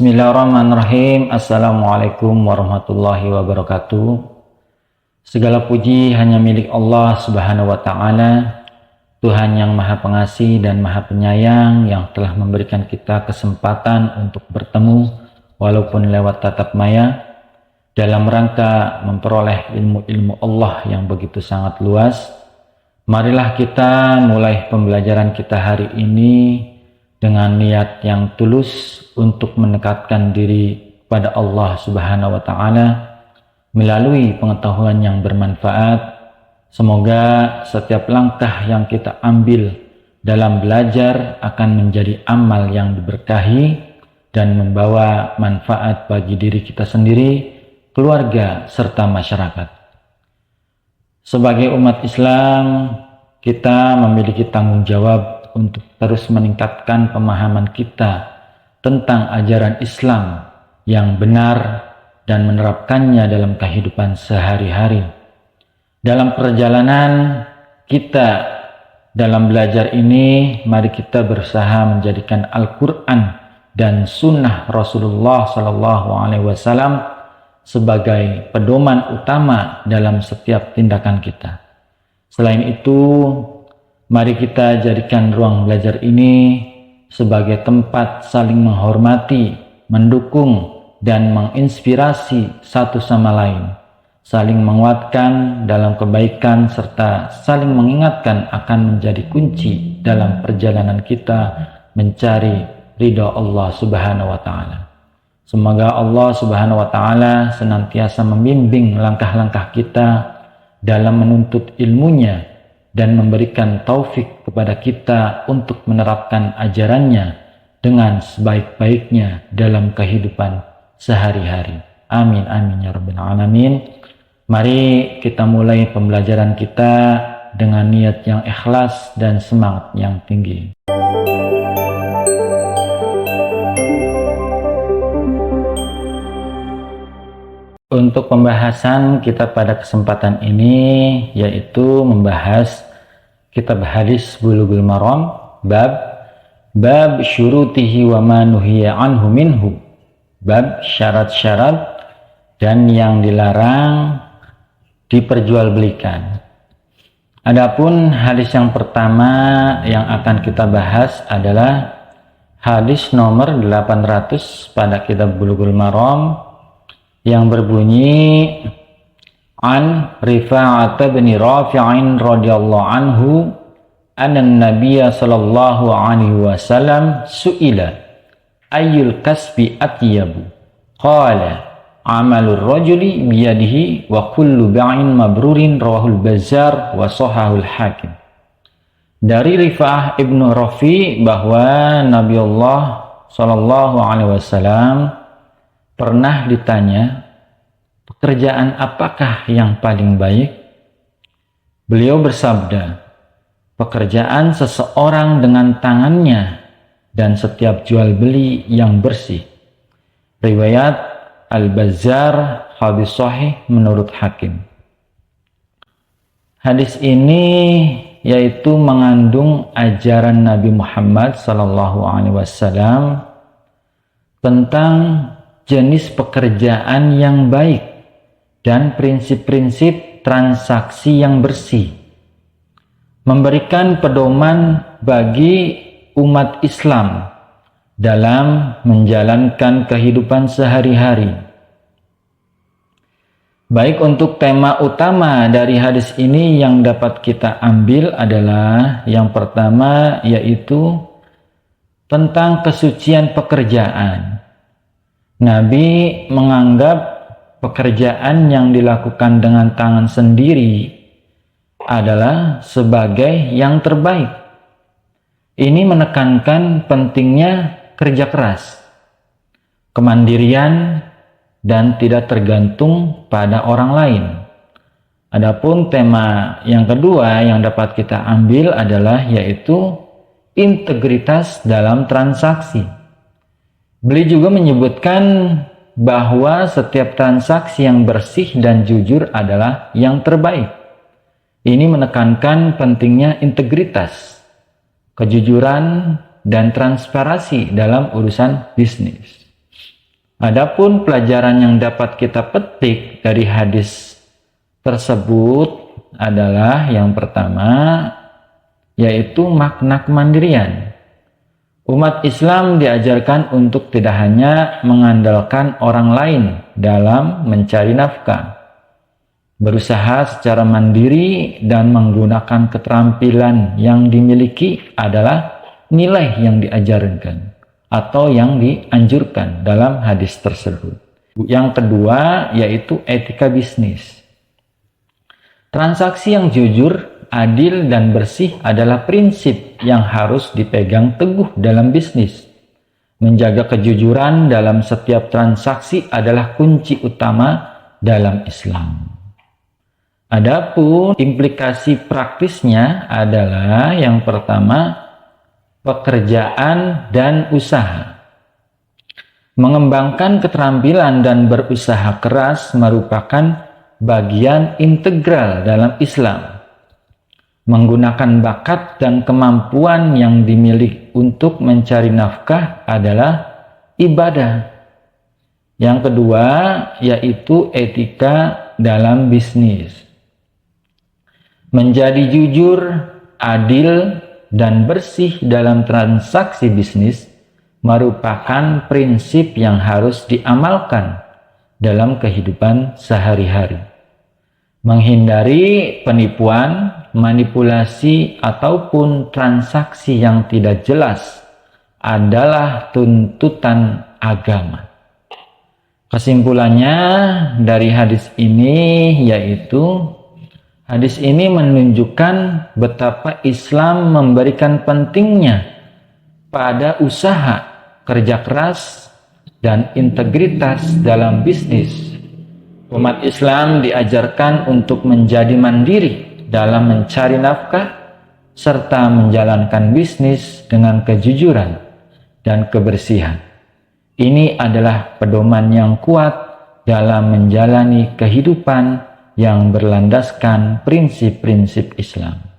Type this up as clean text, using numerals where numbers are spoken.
Bismillahirrahmanirrahim. Assalamualaikum warahmatullahi wabarakatuh. Segala puji hanya milik Allah Subhanahu wa Ta'ala, Tuhan yang Maha Pengasih dan Maha Penyayang, yang telah memberikan kita kesempatan untuk bertemu walaupun lewat tatap maya dalam rangka memperoleh ilmu-ilmu Allah yang begitu sangat luas. Marilah kita mulai pembelajaran kita hari ini dengan niat yang tulus untuk mendekatkan diri pada Allah Subhanahu wa Ta'ala melalui pengetahuan yang bermanfaat. Semoga setiap langkah yang kita ambil dalam belajar akan menjadi amal yang diberkahi dan membawa manfaat bagi diri kita sendiri, keluarga, serta masyarakat. Sebagai umat Islam, kita memiliki tanggung jawab untuk terus meningkatkan pemahaman kita tentang ajaran Islam yang benar dan menerapkannya dalam kehidupan sehari-hari. Dalam perjalanan kita dalam belajar ini, mari kita berusaha menjadikan Al-Quran dan Sunnah Rasulullah SAW sebagai pedoman utama dalam setiap tindakan kita. Selain itu, mari kita jadikan ruang belajar ini sebagai tempat saling menghormati, mendukung, dan menginspirasi satu sama lain, saling menguatkan dalam kebaikan, serta saling mengingatkan akan menjadi kunci dalam perjalanan kita mencari ridha Allah Subhanahu wa Ta'ala. Semoga Allah Subhanahu wa Ta'ala senantiasa membimbing langkah-langkah kita dalam menuntut ilmunya dan memberikan taufik kepada kita untuk menerapkan ajarannya dengan sebaik-baiknya dalam kehidupan sehari-hari. Amin amin ya rabbal alamin. Mari kita mulai pembelajaran kita dengan niat yang ikhlas dan semangat yang tinggi. Untuk pembahasan kita pada kesempatan ini yaitu membahas kitab hadis Bulughul Maram, bab syurutihi wa ma nuhiya anhu minhu, bab syarat-syarat dan yang dilarang diperjualbelikan. Adapun hadis yang pertama yang akan kita bahas adalah hadis nomor 800 pada kitab Bulughul Maram, yang berbunyi an Rifa'ah bin Rafi'in radhiyallahu anhu anna Nabiyya sallallahu alaihi wasallam su'ila ayyul kasbi atyabu qala amalur rajuli biyadihi wa kullu ba'in mabrurin, rawahul Bazzar wa sahahul Hakim. Dari Rifa'ah ibnu Rafi bahwa Nabiullah sallallahu alaihi wasallam pernah ditanya, pekerjaan apakah yang paling baik? Beliau bersabda, pekerjaan seseorang dengan tangannya dan setiap jual beli yang bersih. Riwayat Al-Bazzar, hadis sahih menurut Hakim. Hadis ini yaitu mengandung ajaran Nabi Muhammad SAW tentang jenis pekerjaan yang baik dan prinsip-prinsip transaksi yang bersih, memberikan pedoman bagi umat Islam dalam menjalankan kehidupan sehari-hari. Baik, untuk tema utama dari hadis ini yang dapat kita ambil adalah yang pertama, yaitu tentang kesucian pekerjaan. Nabi menganggap pekerjaan yang dilakukan dengan tangan sendiri adalah sebagai yang terbaik. Ini menekankan pentingnya kerja keras, kemandirian, dan tidak tergantung pada orang lain. Adapun tema yang kedua yang dapat kita ambil adalah yaitu integritas dalam transaksi. Beliau juga menyebutkan bahwa setiap transaksi yang bersih dan jujur adalah yang terbaik. Ini menekankan pentingnya integritas, kejujuran, dan transparansi dalam urusan bisnis. Adapun pelajaran yang dapat kita petik dari hadis tersebut adalah yang pertama, yaitu makna kemandirian. Umat Islam diajarkan untuk tidak hanya mengandalkan orang lain dalam mencari nafkah, berusaha secara mandiri dan menggunakan keterampilan yang dimiliki adalah nilai yang diajarkan atau yang dianjurkan dalam hadis tersebut. Yang kedua yaitu etika bisnis. Transaksi yang jujur, adil, dan bersih adalah prinsip yang harus dipegang teguh dalam bisnis. Menjaga kejujuran dalam setiap transaksi adalah kunci utama dalam Islam. Adapun implikasi praktisnya adalah yang pertama, pekerjaan dan usaha. Mengembangkan keterampilan dan berusaha keras merupakan bagian integral dalam Islam. Menggunakan bakat dan kemampuan yang dimiliki untuk mencari nafkah adalah ibadah. Yang kedua yaitu etika dalam bisnis. Menjadi jujur, adil, dan bersih dalam transaksi bisnis merupakan prinsip yang harus diamalkan dalam kehidupan sehari-hari. Menghindari penipuan, manipulasi, ataupun transaksi yang tidak jelas adalah tuntutan agama. Kesimpulannya dari hadis ini yaitu hadis ini menunjukkan betapa Islam memberikan pentingnya pada usaha, kerja keras, dan integritas dalam bisnis. Umat Islam diajarkan untuk menjadi mandiri dalam mencari nafkah, serta menjalankan bisnis dengan kejujuran dan kebersihan. Ini adalah pedoman yang kuat dalam menjalani kehidupan yang berlandaskan prinsip-prinsip Islam.